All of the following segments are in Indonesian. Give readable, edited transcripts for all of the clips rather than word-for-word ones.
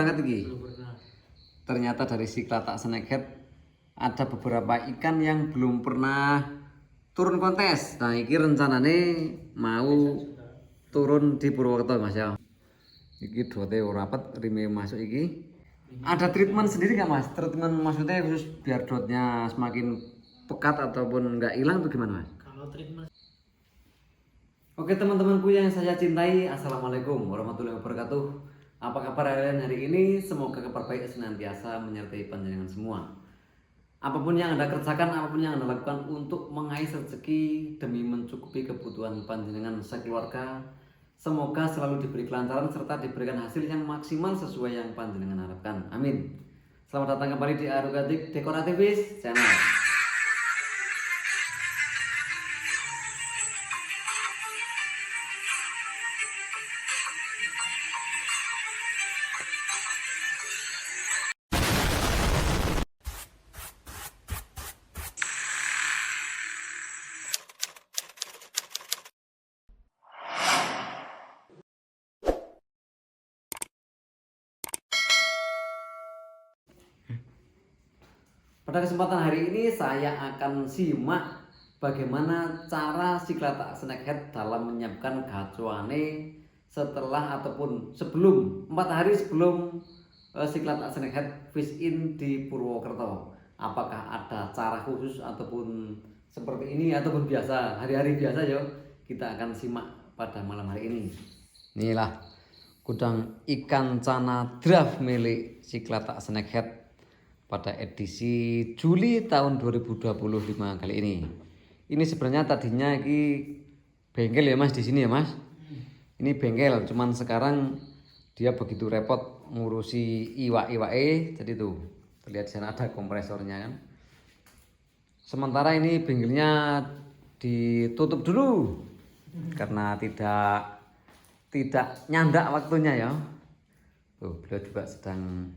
Banget iki. Ternyata dari Siklata snakehead ada beberapa ikan yang belum pernah turun kontes. Nah, iki rencanane mau turun di Purwokerto, Mas ya. Iki dote ora rapet, rime masuk iki. Ada treatment sendiri nggak, Mas? Treatment maksudnya khusus biar dotnya semakin pekat ataupun nggak hilang tuh gimana, Mas? Kalau treatment. Oke teman-temanku yang saya cintai, Assalamualaikum warahmatullahi wabarakatuh. Apa kabar kalian hari ini? Semoga kabar baik senantiasa menyertai panjenengan semua. Apapun yang Anda kerjakan, apapun yang Anda lakukan untuk mengais rezeki demi mencukupi kebutuhan panjenengan sekeluarga, semoga selalu diberi kelancaran serta diberikan hasil yang maksimal sesuai yang panjenengan harapkan. Amin. Selamat datang kembali di Aerogatik Dekorativis Channel. Pada kesempatan hari ini saya akan simak bagaimana cara Siklata snakehead dalam menyiapkan gacuane setelah ataupun sebelum 4 hari sebelum Siklata snakehead fish in di Purwokerto. Apakah ada cara khusus ataupun seperti ini ataupun biasa hari-hari biasa ya? Kita akan simak pada malam hari ini. Inilah gudang ikan cana draft milik Siklata snakehead pada edisi Juli tahun 2025 kali ini. Ini sebenarnya tadinya ini bengkel ya Mas di sini ya Mas. Ini bengkel, cuman sekarang dia begitu repot ngurusi iwak-iwake, jadi tuh terlihat di sana ada kompresornya kan. Sementara ini bengkelnya ditutup dulu karena tidak nyandak waktunya ya. Tuh beliau juga sedang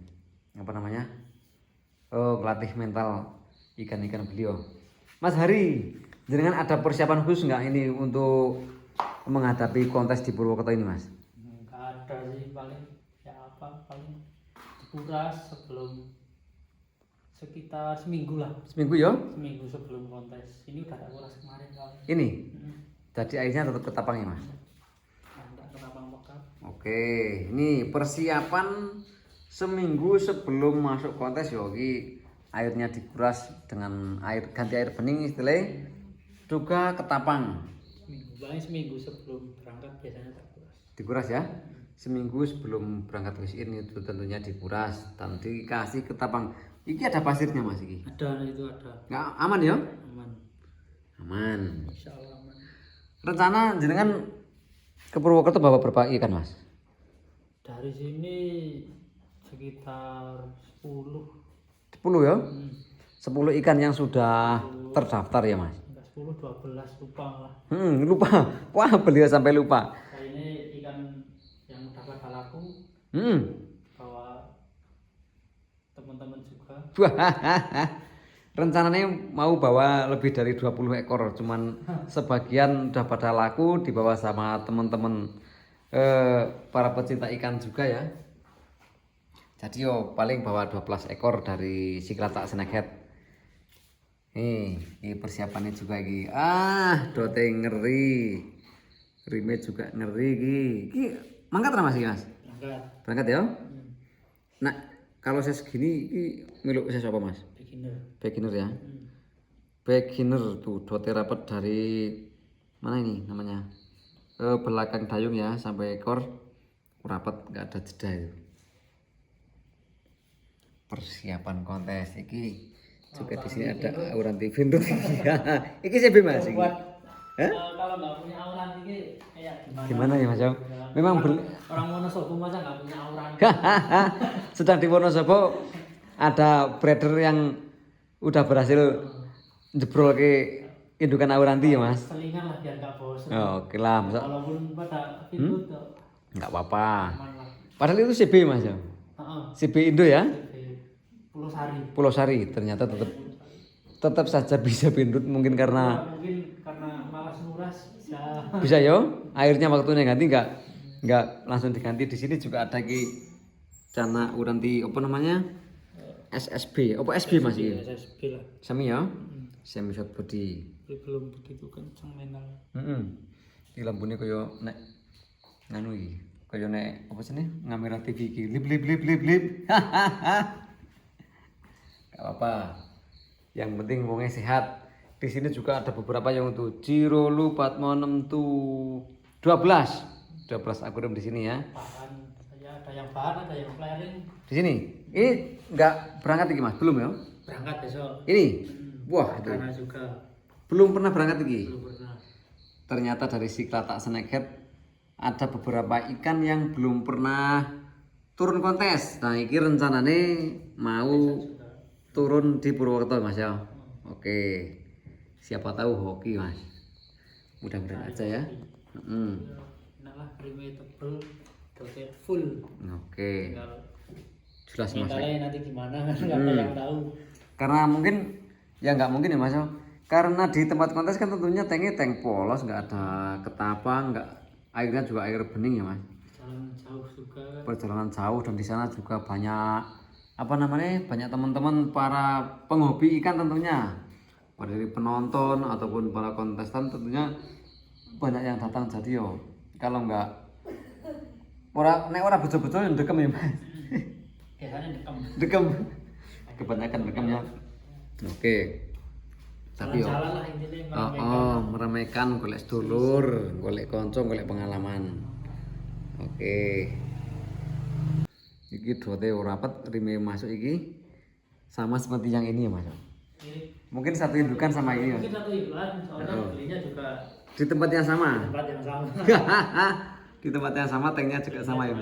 apa namanya? Melatih mental ikan-ikan beliau. Mas Hari, jenengan ada persiapan khusus nggak ini untuk menghadapi kontes di Purwokerto ini, Mas? Nggak ada sih, paling dikuras sebelum sekitar seminggu lah. Seminggu ya? Seminggu sebelum kontes. Ini udah tak kuras kemarin kali. Ini? Jadi airnya tetap ketapang ya, Mas? Nggak ketapang pekat. Oke, ini persiapan seminggu sebelum masuk kontes yogi airnya dikuras dengan ganti air bening istilahnya juga ketapang. Seminggu sebelum berangkat biasanya tak kuras. Dikuras ya? Seminggu sebelum berangkat fish in itu tentunya dikuras dan dikasih ketapang. Iki ada pasirnya Mas iki? Ada, itu ada. Nggak aman ya? Aman. Aman. Insya Allah aman. Rencana jenengan ke Purwokerto bawa berapa ikan Mas? Dari sini sekitar 10. 10 ya? 10 ikan yang sudah terdaftar ya Mas? Enggak 10, 12 lupa lah. Lupa. Wah, beliau sampai lupa. Nah, ini ikan yang udah pada laku. Bawa teman-teman juga. Rencananya mau bawa lebih dari 20 ekor, cuman sebagian udah pada laku dibawa sama teman-teman para pecinta ikan juga ya. Jadi yo paling bawa 12 ekor dari Siklata snakehead. Ini persiapannya juga iki. Dote ngeri. Rime juga ngeri iki. Iki mangkat ra Mas iki Mas? Berangkat. Berangkat ya? Nah, kalau saya segini iki miluk saya apa Mas? Beginner. Beginner ya. Beginner tuh dote rapet dari mana ini namanya? Belakang dayung ya sampai ekor rapet nggak ada jeda itu. Persiapan kontes iki juga di sini ada auran TV ndut iki. Iki CB Mas iki. Kalau nggak punya auran ini kayak gimana? Gimana ya Mas? Memang orang Wonosobo masa nggak punya auran? sedang di Wonosobo ada breeder yang udah berhasil jebrol ke indukan auranti ya Mas. Selingan lah biar nggak bosan. Oke lah, Mas. Walaupun pada fitut Nggak apa-apa. aman lah. Padahal itu CB Mas ya. CB Indo ya. Pulau Sari. Pulau Sari ternyata tetap saja bisa bindut mungkin karena Malas nguras bisa. Bisa yo, airnya waktunya ganti nggak langsung diganti. Di sini juga ada ki Cana uranti apa namanya? SSB. Apa SB Mas iki? SSB lah. Semi ya? Semi short body. Tapi belum begitu kenceng mental. Iki lampune kaya nek nganu iki. Kaya nek apa sih nih? Ngamera TV iki. Lip lip lip lip lip. Gak apa-apa. Yang penting wongnya sehat. Di sini juga ada beberapa yang untuk Cirolu Patmonem tuh 12 akuarium di sini ya. Bahan saya ada yang bahan, ada yang flaring. Di sini. Ini nggak berangkat iki Mas, belum ya? Berangkat besok. Ini. Wah, itu. Karena juga Belum pernah berangkat iki. belum pernah. Ternyata dari Cyclata snakehead ada beberapa ikan yang belum pernah turun kontes. Nah, ini rencananya mau turun di Purwokerto Mas ya. Oke. Siapa tahu hoki Mas. Mudah-mudahan aja ya. Nah, prime tebel, doset full. Oke. Tinggal Jelas Mas. mentalnya nanti gimana kan nggak ada yang tahu. Karena mungkin ya nggak mungkin ya Mas. Karena di tempat kontes kan tentunya tanknya tank polos, nggak ada ketapang, nggak airnya juga air bening ya Mas. Jalan jauh juga kan. Perjalanan jauh dan di sana juga banyak apa namanya banyak teman-teman para penghobi ikan tentunya, dari penonton ataupun para kontestan tentunya banyak yang datang. Jadi yo kalau nggak nek betul-betul yang dekem ya Mas. Biasanya dekem. Dekem kebanyakan dekemnya. Oke. Tapi yo Jalan-jalan lah intinya meramaikan golek sedulur, golek konco, golek pengalaman. Oke. Iki dote ora rapet rime masuk iki sama seperti yang ini ya Mas. Mungkin satu indukan sama ini ya. Mungkin satu ibuan, soalnya belinya juga Di tempat yang sama. tempat yang sama. Di tempat yang sama tanknya juga sama ya.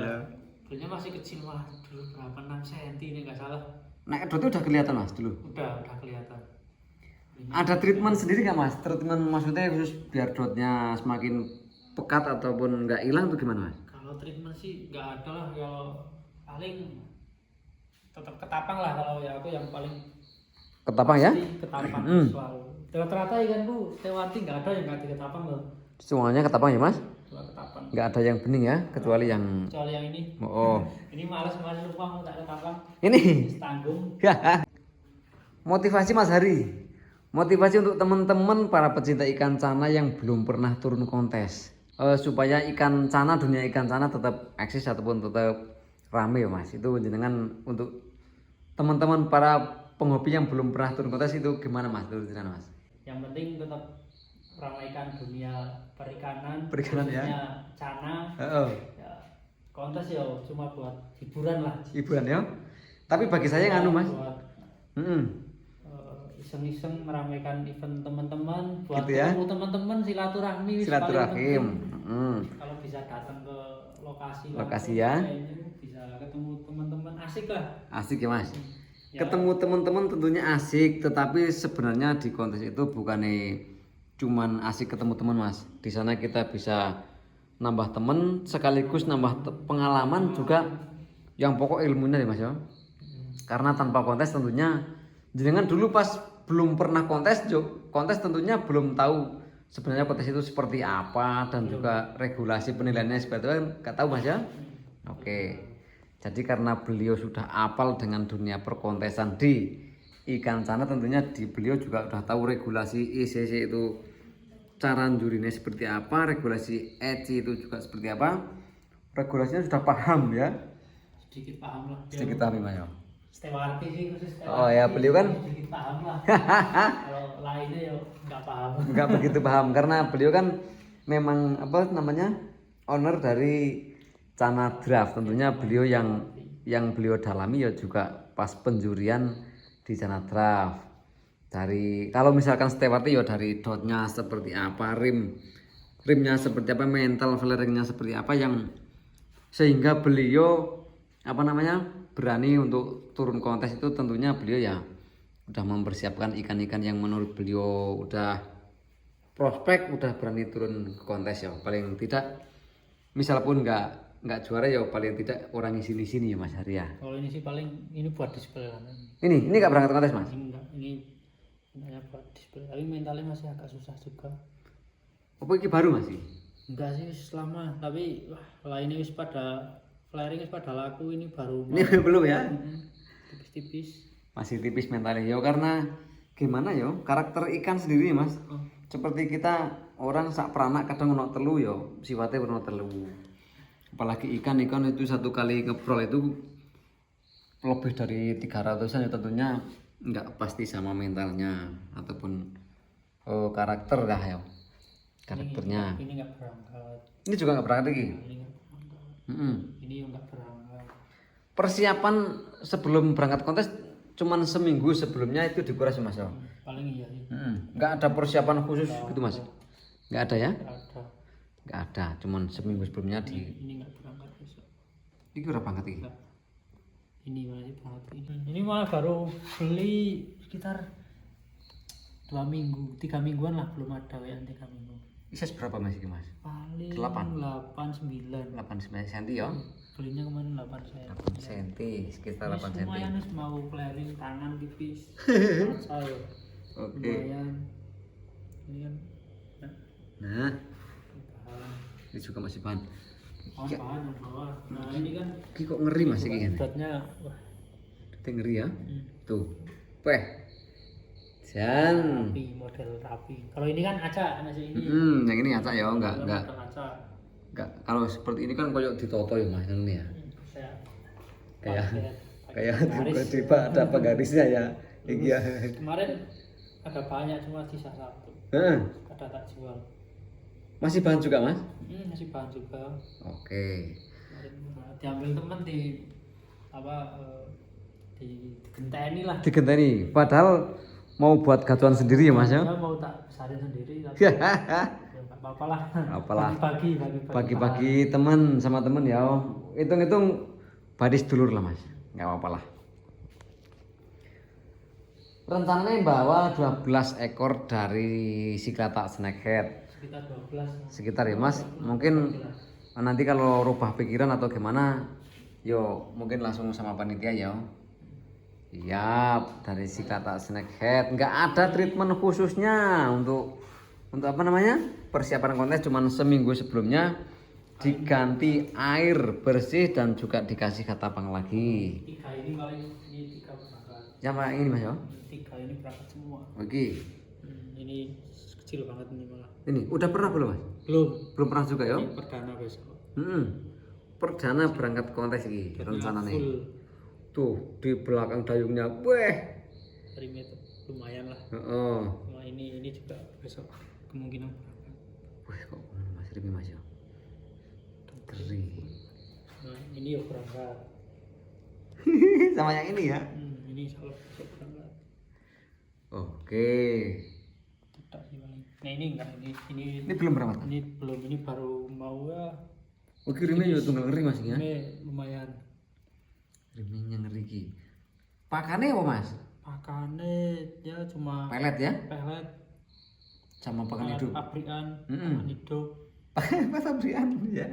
Belinya masih kecil mah, dulu berapa 6 cm ini nggak salah. Nah, dotnya udah kelihatan Mas dulu. Udah kelihatan. Ada treatment sendiri nggak Mas? Treatment maksudnya khusus biar dotnya semakin pekat ataupun nggak hilang tuh gimana Mas? Kalau treatment sih nggak ada lah, kalau paling tetap ketapang lah kalau ya aku yang paling Ketapang ya? pasti ketapang selalu. Rata-rata ikanku tewanti nggak ada yang nggak ketapang loh. Semuanya ketapang ya Mas? Cuma ketapang. Nggak ada yang bening ya, kecuali yang Kecuali yang ini. oh. Ini males lupa mau tak ketapang. Ini Tanggung. motivasi Mas Hari. Motivasi untuk teman-teman para pecinta ikan cana yang belum pernah turun kontes. Supaya ikan cana, dunia ikan cana tetap eksis ataupun tetap rame ya Mas. Itu jenengan untuk teman-teman para penghobi yang belum pernah turun kontes itu gimana Mas? Turun jenengan Mas? Yang penting tetap ramaikan dunia perikanan ya. dunia cana. Ya, kontes ya cuma buat hiburan lah. Hiburan ya. Tapi bagi saya nganu Mas. Buat iseng-iseng meramaikan event teman-teman, buat Gitu ya? ketemu teman-teman, silaturahmi. wis paling Silaturahim. penting. Kalau bisa datang ke lokasi Lokasi langsung, ya. bisa ketemu teman-teman, asik lah. Asik ya Mas. Ya. Ketemu teman-teman tentunya asik, tetapi sebenarnya di kontes itu bukannya cuman asik ketemu teman Mas. Di sana kita bisa nambah teman sekaligus nambah pengalaman juga yang pokok ilmunya ya Mas ya. Karena tanpa kontes tentunya jenengan dulu pas belum pernah kontes tentunya belum tahu sebenarnya kontes itu seperti apa dan juga regulasi penilaiannya seperti itu kan nggak tahu Mas ya. Oke. Jadi karena beliau sudah apal dengan dunia perkontesan di ikan cana tentunya beliau juga sudah tahu regulasi ICC itu cara jurinya seperti apa, regulasi ECI itu juga seperti apa. Regulasinya sudah paham ya. Sedikit paham lah. Sedikit paham Mas ya. Stewarti sih khusus Stewarti. Oh ya, beliau kan sedikit paham lah. Kalau lainnya ya nggak paham. nggak begitu paham karena beliau kan memang apa namanya owner dari Cana Draft. Tentunya beliau yang beliau dalami ya juga pas penjurian di Cana Draft. Dari kalau misalkan Stewarti ya dari dotnya seperti apa, rimnya seperti apa, mental flaringnya seperti apa yang sehingga beliau apa namanya berani untuk turun kontes itu tentunya beliau ya udah mempersiapkan ikan-ikan yang menurut beliau udah prospek, udah berani turun ke kontes ya. Paling tidak misal pun nggak juara ya paling tidak orang di sini ya Mas Hari ya. Kalau ini sih paling ini buat display lah. Ini nggak berangkat kontes Mas? Ini enggak, ini hanya buat display. Tapi mentalnya masih agak susah juga. Apa ini baru masih? Enggak sih selama, tapi wah lainnya wis pada flaring pada laku ini baru Ini belum ya? tipis-tipis. Masih tipis mentalnya yo, karena gimana yo, karakter ikan sendiri Mas. Seperti kita orang sak peranak kadang ono telu yo, sifatnya ono telu. Apalagi ikan itu satu kali ngebrol itu lebih dari 300-an ya, tentunya nggak pasti sama mentalnya ataupun karakter lah ya, karakternya. Ini nggak berangkat. Ini juga nggak berangkat lagi. Ini nggak berangkat. Mm-mm. Ini nggak berangkat. Persiapan sebelum berangkat kontes cuman seminggu sebelumnya itu dikuras Mas ya. Paling iya sih. Nggak ada persiapan khusus gitu Mas? Nggak ada ya? Nggak ada. Nggak ada, cuman seminggu sebelumnya di. Ini nggak berangkat besok. Ini udah berangkat lagi. Nggak. Ini masih berangkat. Ini malah baru beli sekitar 2 minggu, 3 mingguan lah, belum ada ya 3 minggu. Bisa berapa Mas ini Mas? Paling 8 8 9. 8 cm ya? Belinya kemarin 8 saya. 8 cm, sekitar 8 cm. Lumayan wis mau flaring tangan tipis. Saya. Oke. Lumayan. Ini kan Nah, bahan. ini juga masih bahan. Bahan yang bawah. Nah, ini kan Ini kok ngeri Mas ini kan? beratnya wah, Ini ngeri ya? Tuh. Weh. Jan. rapi, model rapi. Kalau ini kan acak nasi ini. Yang ini acak ya, enggak. Model acak. Enggak. Kalau seperti ini kan koyok ditoto ya Mas ini ya. Saya Kayak tiba-tiba ada penggarisnya ya. Iki ya. kemarin ada banyak cuma sisa 1. Heeh. Ada tak jual. Masih bahan juga Mas? Masih bahan juga. Oke. Kemarin diambil teman di apa di genteni lah. Digenteni. Padahal mau buat gacuan sendiri ya Mas ya? Dia mau tak besarin sendiri tapi ya nggak apa-apa lah. Apalah. Bagi-bagi. Pagi-pagi teman sama teman ya. Hitung-hitung badis dulur lah Mas. Nggak apa-apa lah. Rencananya bawa 12 ekor dari Cyclata snakehead. Sekitar 12. Sekitar ya Mas. Mungkin nanti kalau rubah pikiran atau gimana, yo mungkin langsung sama panitia ya. Iya, dari Cyclata snakehead. Nggak ada treatment khususnya untuk apa namanya, persiapan kontes, cuman seminggu sebelumnya diganti air bersih dan juga dikasih katapang lagi. 3 ini paling ini 3 berangkat. Siapa ini Mas ya? 3 ini berangkat semua. Oke. Ini kecil banget ini malah. Ini udah pernah belum Mas? Belum. Belum pernah juga ya? Ini perdana besok. Perdana berangkat kontes ini rencananya. Full Tuh di belakang dayungnya, weh. 3 meter lumayan lah. Heeh. Cuma ini juga besok kemungkinan berangkat. Wih kok Mas Rimi Mas ya? Keri. Nah, ini ya berangkat. Sama yang ini ya? Ini salah besok berangkat. Oke. Tidak sih paling. Nah ini enggak Ini belum berangkat? ini belum, ini baru mau ya. Oh kirimnya juga tunggal ngeri Mas ya? Ini lumayan. Kirimnya ngeri ki. Pakannya apa Mas? Pakannya ya cuma Pelet ya? pelet Sama pakan hidup. pabrikan, pakan hidup. Pas abrian ya.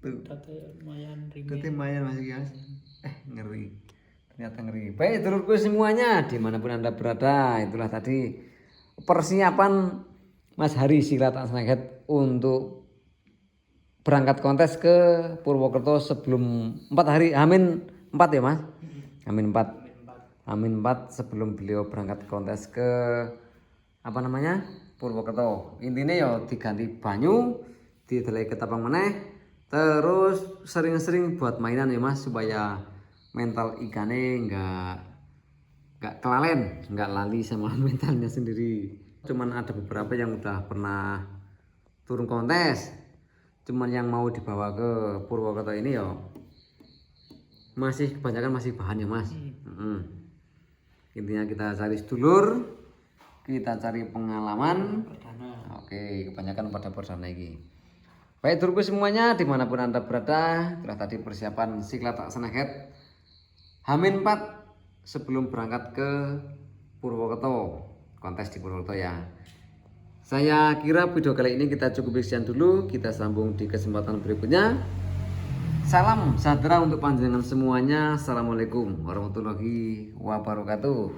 Tuh. Data lumayan Berarti ringan. lumayan Mas Mas. Ngeri. Ternyata ngeri. Baik dulurku semuanya dimanapun Anda berada, itulah tadi persiapan Mas Hari Cyclata snakehead untuk berangkat kontes ke Purwokerto sebelum 4 hari, Amin 4 ya Mas? Amin 4. Amin 4 sebelum beliau berangkat kontes ke apa namanya? Purwokerto. Intinya ya diganti banyu, didelai ketapang meneh, terus sering-sering buat mainan ya Mas, supaya mental ikannya nggak kelalen, nggak lali sama mentalnya sendiri. Cuman ada beberapa yang udah pernah turun kontes, cuman yang mau dibawa ke Purwokerto ini ya masih kebanyakan masih bahan ya Mas. Intinya kita cari sedulur, kita cari pengalaman. Perdana. Oke, kebanyakan pada perdana ini. Baik dulurku semuanya dimanapun Anda berada, itulah tadi persiapan Cyclata snakehead Hamin 4 sebelum berangkat ke Purwokerto, kontes di Purwokerto ya. Saya kira video kali ini kita cukup sekian dulu, kita sambung di kesempatan berikutnya. Salam sejahtera untuk panjenengan semuanya. Assalamualaikum warahmatullahi wabarakatuh.